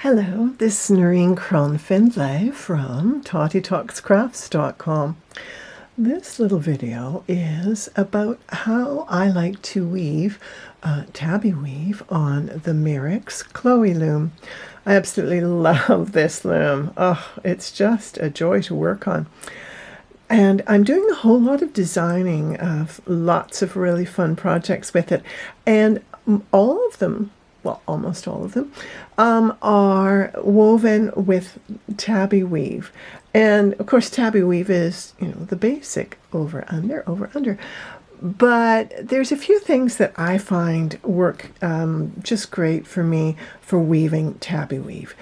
Hello, this is Noreen Crone-Findlay from TottyTalksCrafts.com. This little video is about how I like to weave tabby weave on the Mirrix Chloe loom. I absolutely love this loom. Oh, it's just a joy to work on. And I'm doing a whole lot of designing of lots of really fun projects with it. And all of them, well, almost all of them, are woven with tabby weave. And of course, tabby weave is, the basic over, under. But there's a few things that I find work just great for me for weaving tabby weave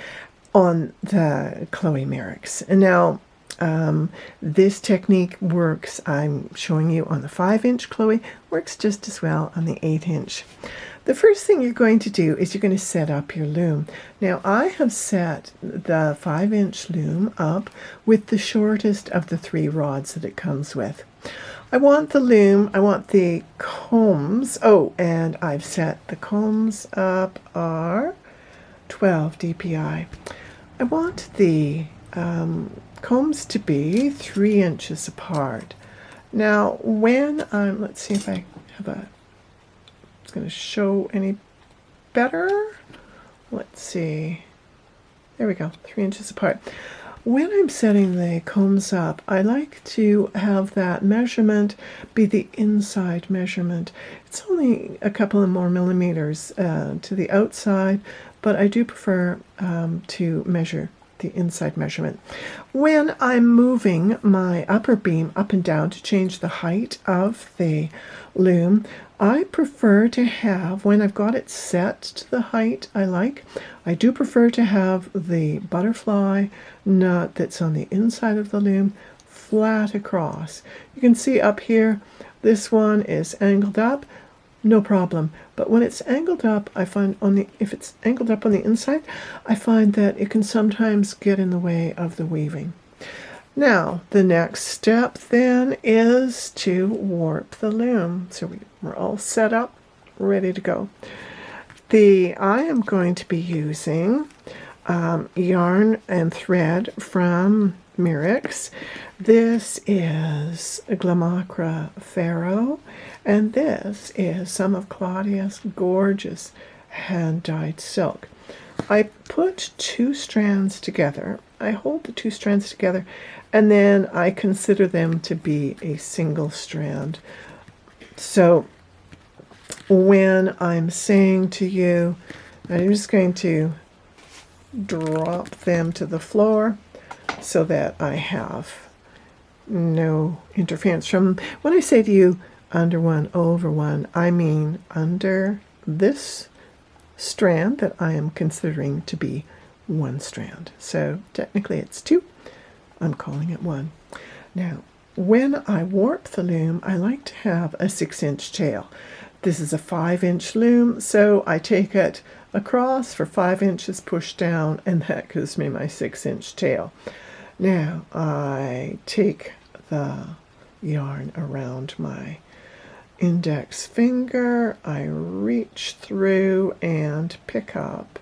on the Chloe Mirrix. And now, this technique works, I'm showing you on the 5-inch Chloe, works just as well on the 8-inch. The first thing you're going to do is you're going to set up your loom. Now I have set the 5-inch loom up with the shortest of the 3 rods that it comes with. I want the loom, I want the combs, and I've set the combs up are 12 dpi. I want the combs to be 3 inches apart. Now when I'm, let's see if I have it's going to show any better. Let's see. There we go, 3 inches apart. When I'm setting the combs up, I like to have that measurement be the inside measurement. It's only a couple of more millimeters to the outside, but I do prefer to measure the inside measurement. When I'm moving my upper beam up and down to change the height of the loom, I prefer to have, when I've got it set to the height I like, I do prefer to have the butterfly nut that's on the inside of the loom flat across. You can see up here, this one is angled up, no problem. But when it's angled up, I find if it's angled up on the inside, I find that it can sometimes get in the way of the weaving. Now, the next step then is to warp the loom. So we're all set up, ready to go. I am going to be using yarn and thread from Mirrix. This is Glamacra Pharaoh, and this is some of Claudia's gorgeous hand-dyed silk. I put 2 strands together. I hold the 2 strands together, and then I consider them to be a single strand. So when I'm saying to you, I'm just going to drop them to the floor so that I have no interference from, when I say to you under one, over one, I mean under this strand that I am considering to be 1 strand. So technically it's 2. I'm calling it 1. Now, when I warp the loom, I like to have a 6-inch tail. This is a 5-inch loom, so I take it across for 5 inches, push down, and that gives me my 6-inch tail. Now I take the yarn around my index finger, I reach through and pick up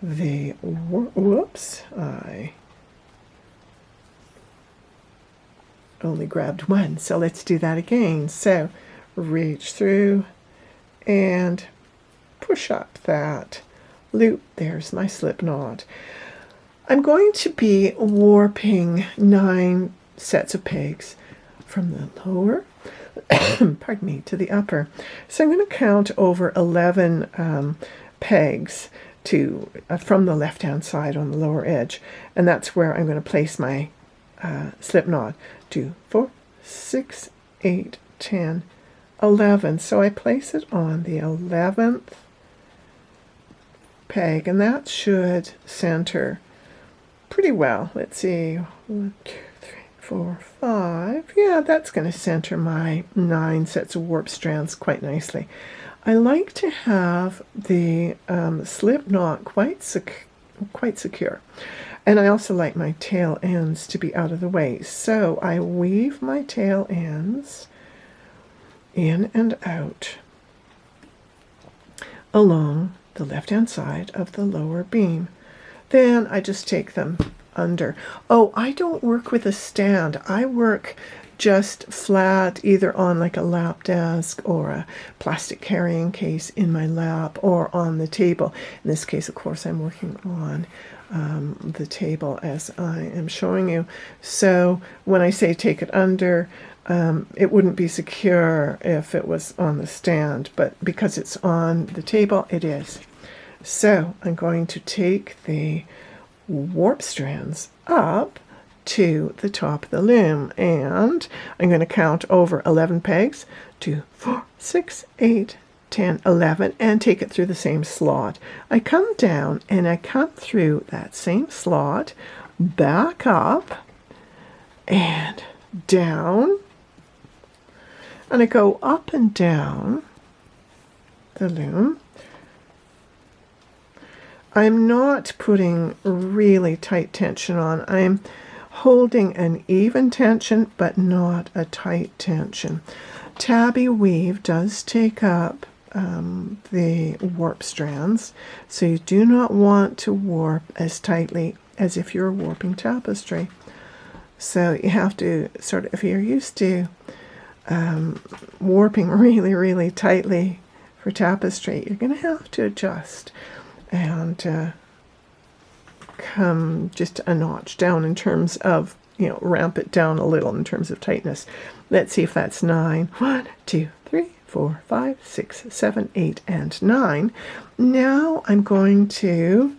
the, whoops, I only grabbed 1, so let's do that again. So reach through and push up that loop. There's my slip knot. I'm going to be warping 9 sets of pegs from the lower pardon me, to the upper. So I'm going to count over 11 pegs to from the left hand side on the lower edge, and that's where I'm going to place my slip knot. 2, 4, 6, 8, 10, 11. So I place it on the 11th peg, and that should center pretty well. Let's see, 1, 2, 3, 4, 5. Yeah, that's going to center my 9 sets of warp strands quite nicely. I like to have the slip knot quite secure, and I also like my tail ends to be out of the way. So I weave my tail ends in and out along the left-hand side of the lower beam. then I just take them under. Oh, I don't work with a stand. I work just flat, either on like a lap desk or a plastic carrying case in my lap, or on the table. In this case, of course, I'm working on the table as I am showing you. So when I say take it under, it wouldn't be secure if it was on the stand, but because it's on the table, it is. So I'm going to take the warp strands up to the top of the loom, and I'm going to count over 11 pegs, 2, 4, 6, 8, 10, 11, and take it through the same slot. I come down and I come through that same slot, back up and down, and I go up and down the loom. I'm not putting really tight tension on. I'm holding an even tension, but not a tight tension. Tabby weave does take up the warp strands, so you do not want to warp as tightly as if you're warping tapestry. So you have to sort of, if you're used to warping really, really tightly for tapestry, you're going to have to adjust and come just a notch down in terms of, ramp it down a little in terms of tightness. Let's see if that's 9. 1, 2, 3, 4, 5, 6, 7, 8, and 9. Now I'm going to,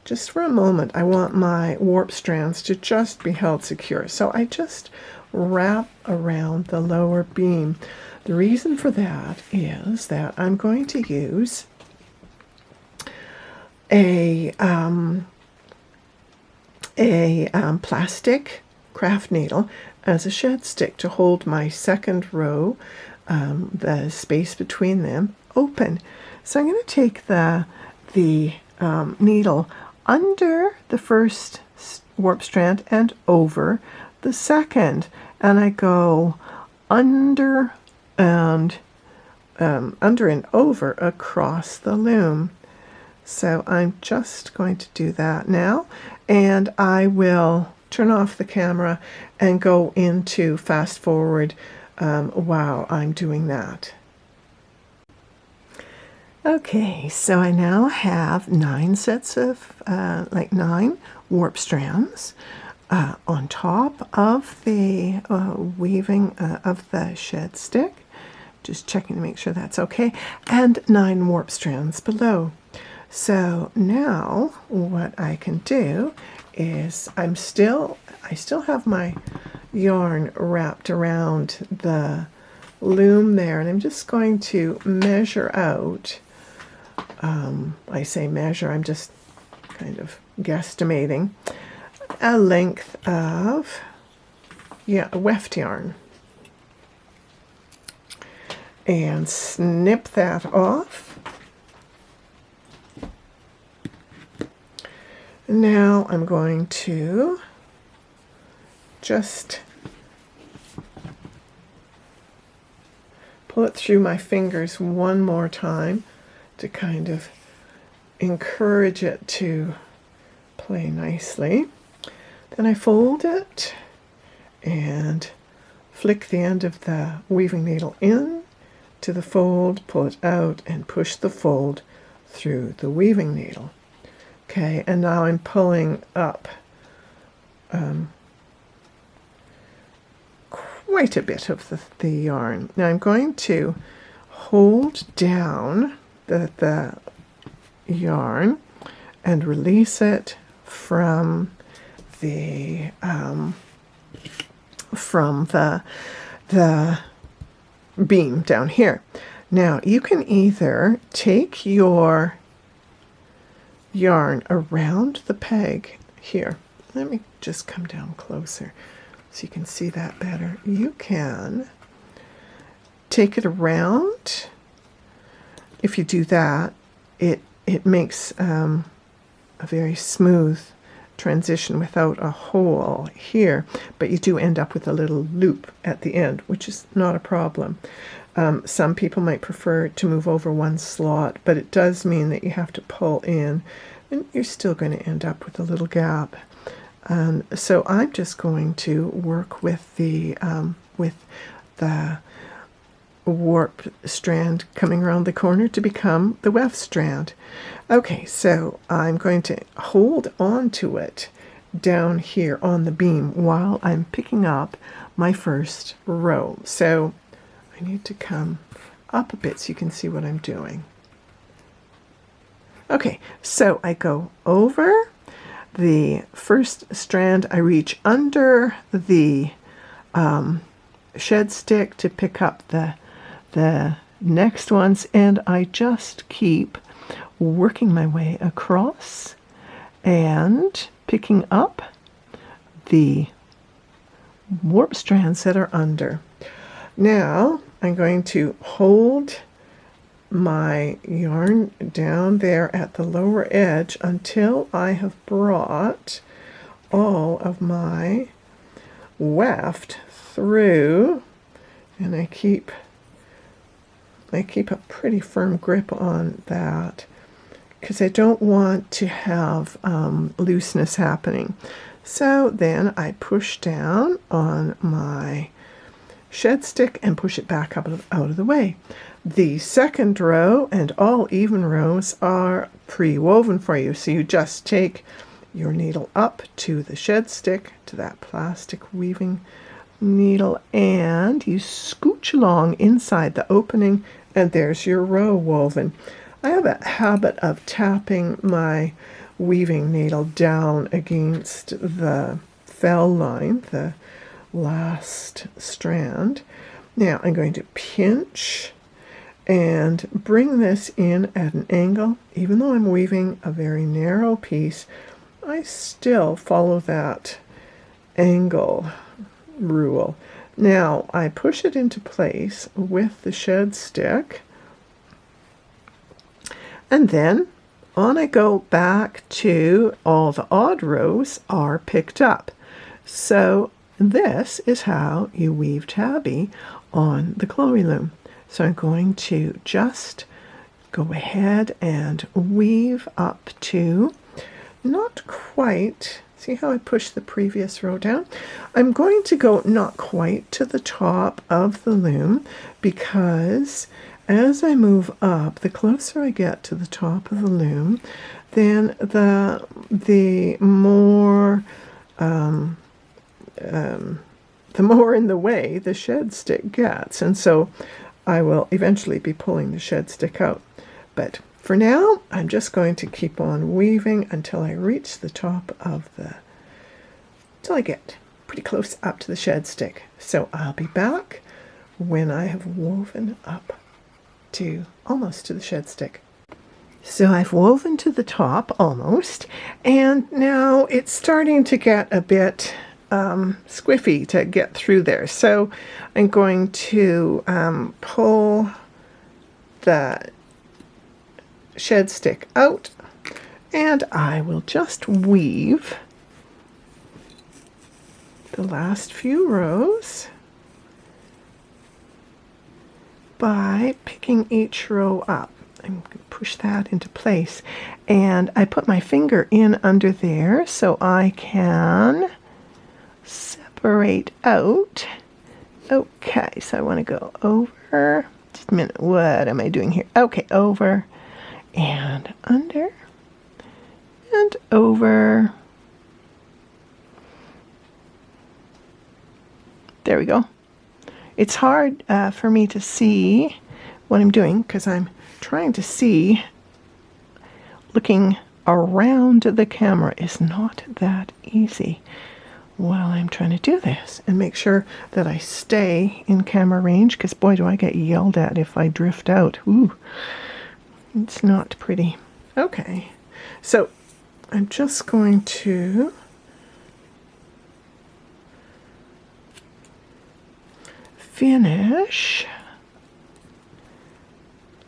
just for a moment, I want my warp strands to just be held secure. So I just wrap around the lower beam. The reason for that is that I'm going to use a plastic craft needle as a shed stick to hold my second row, the space between them, open. So I'm going to take the needle under the first warp strand and over the second, and I go under and over across the loom. So I'm just going to do that now, and I will turn off the camera and go into fast forward while I'm doing that. Okay, so I now have 9 sets of 9 warp strands on top of the weaving of the shed stick. Just checking to make sure that's okay, and 9 warp strands below. So now what I can do is I still have my yarn wrapped around the loom there, and I'm just going to measure out. I say measure, I'm just kind of guesstimating a length of weft yarn, and snip that off. Now I'm going to just pull it through my fingers one more time to kind of encourage it to play nicely. Then I fold it and flick the end of the weaving needle in to the fold, pull it out, and push the fold through the weaving needle. Okay, and now I'm pulling up quite a bit of the yarn. Now I'm going to hold down the yarn and release it from the beam down here. Now you can either take your yarn around the peg here. Let me just come down closer so you can see that better. You can take it around. If you do that, it makes a very smooth transition without a hole here, but you do end up with a little loop at the end, which is not a problem. Some people might prefer to move over one slot, but it does mean that you have to pull in, and you're still going to end up with a little gap. So I'm just going to work with the warp strand coming around the corner to become the weft strand. Okay, so I'm going to hold on to it down here on the beam while I'm picking up my first row. So I need to come up a bit so you can see what I'm doing. Okay, so I go over the first strand, I reach under the shed stick to pick up the next ones, and I just keep working my way across and picking up the warp strands that are under. Now I'm going to hold my yarn down there at the lower edge until I have brought all of my weft through, and I keep a pretty firm grip on that because I don't want to have looseness happening. So then I push down on my shed stick and push it back up out of the way. The second row and all even rows are pre-woven for you. So you just take your needle up to the shed stick, to that plastic weaving needle, and you scooch along inside the opening, and there's your row woven. I have a habit of tapping my weaving needle down against the fell line, the last strand. Now I'm going to pinch and bring this in at an angle. Even though I'm weaving a very narrow piece, I still follow that angle rule. Now I push it into place with the shed stick, and then on I go back to all the odd rows are picked up. So this is how you weave tabby on the Chloe loom. So I'm going to just go ahead and weave up to, not quite, see how I pushed the previous row down? I'm going to go not quite to the top of the loom, because as I move up, the closer I get to the top of the loom, then the more in the way the shed stick gets, and so I will eventually be pulling the shed stick out. But for now, I'm just going to keep on weaving until I reach the top of until I get pretty close up to the shed stick. So I'll be back when I have woven up to almost to the shed stick. So I've woven to the top almost, and now it's starting to get a bit squiffy to get through there. So I'm going to pull the shed stick out, and I will just weave the last few rows by picking each row up. I'm going to push that into place, and I put my finger in under there so I can separate out. Okay, so I want to go over, just a minute, what am I doing here? Okay, over and under and over. There we go. It's hard for me to see what I'm doing because I'm trying to see. Looking around the camera is not that easy while I'm trying to do this, and make sure that I stay in camera range, because boy, do I get yelled at if I drift out. Ooh, it's not pretty. Okay, so I'm just going to finish.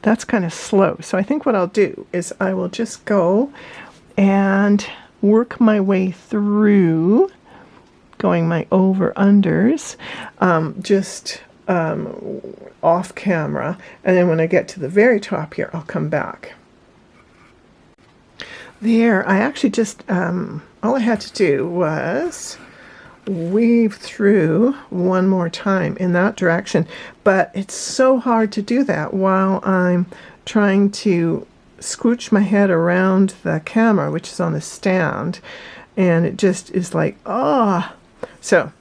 That's kind of slow, so I think what I'll do is I will just go and work my way through, going my over-unders, just off camera, and then when I get to the very top here, I'll come back. There, I actually just, all I had to do was weave through one more time in that direction, but it's so hard to do that while I'm trying to scooch my head around the camera, which is on a stand, and it just is like, oh. So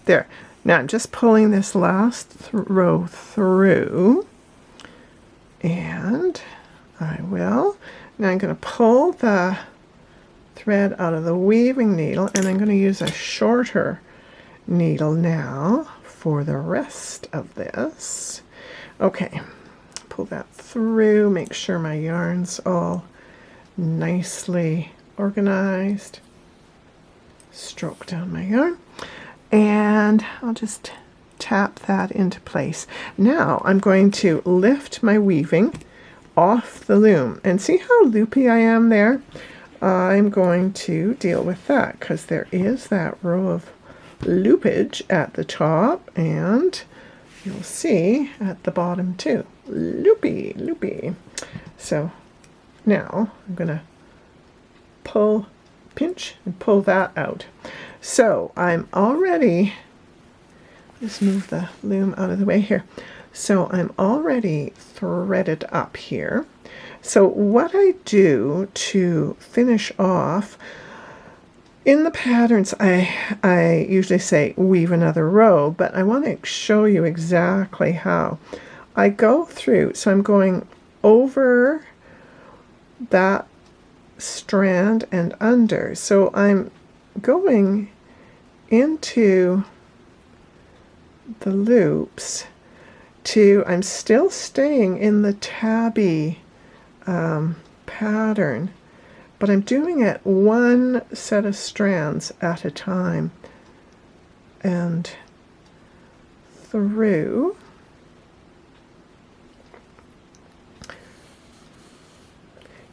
there, now I'm just pulling this last row through, and I will. Now I'm going to pull the thread out of the weaving needle, and I'm going to use a shorter needle now for the rest of this. Okay, pull that through, make sure my yarn's all nicely organized. Stroke down my yarn, and I'll just tap that into place. Now I'm going to lift my weaving off the loom, and see how loopy I am there? I'm going to deal with that because there is that row of loopage at the top, and you'll see at the bottom too. Loopy, loopy. So now I'm going to pull, pinch, and pull that out. So I'm already, just move the loom out of the way here. So I'm already threaded up here. So what I do to finish off, in the patterns I usually say weave another row, but I want to show you exactly how. I go through, so I'm going over that strand and under. So I'm going into the loops to, I'm still staying in the tabby pattern, but I'm doing it one set of strands at a time and through.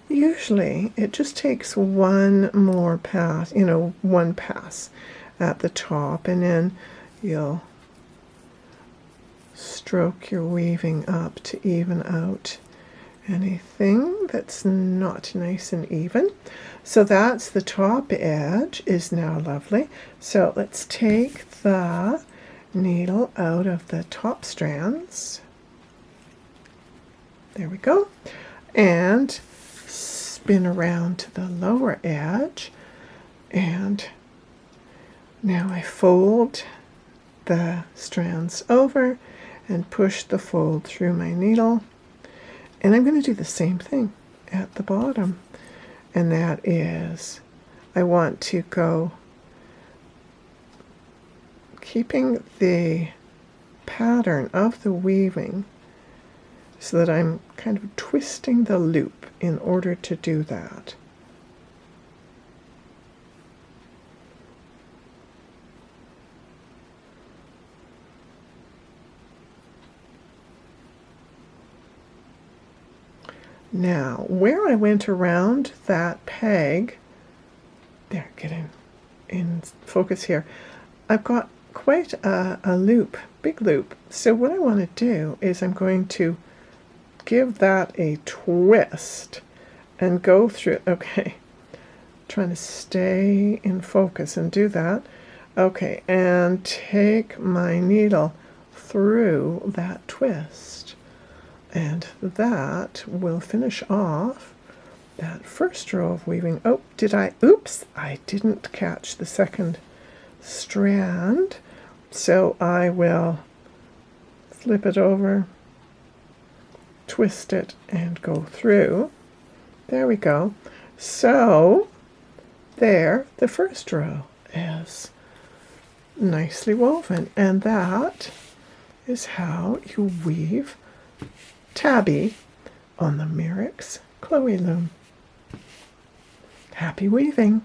Usually it just takes one more pass, one pass at the top, and then you'll stroke your weaving up to even out anything that's not nice and even. So that's the top edge is now lovely. So let's take the needle out of the top strands. There we go. And spin around to the lower edge, and now I fold the strands over and push the fold through my needle, and I'm going to do the same thing at the bottom, and that is I want to go keeping the pattern of the weaving so that I'm kind of twisting the loop in order to do that. Now, where I went around that peg, there, get in focus here, I've got quite a loop, big loop. So what I want to do is I'm going to give that a twist and go through. Okay, trying to stay in focus and do that. Okay, and take my needle through that twist, and that will finish off that first row of weaving. Oh, oops, I didn't catch the second strand, so I will flip it over, twist it, and go through. There we go. So there, the first row is nicely woven, and that is how you weave Tabby on the Mirrix Chloe loom. Happy weaving!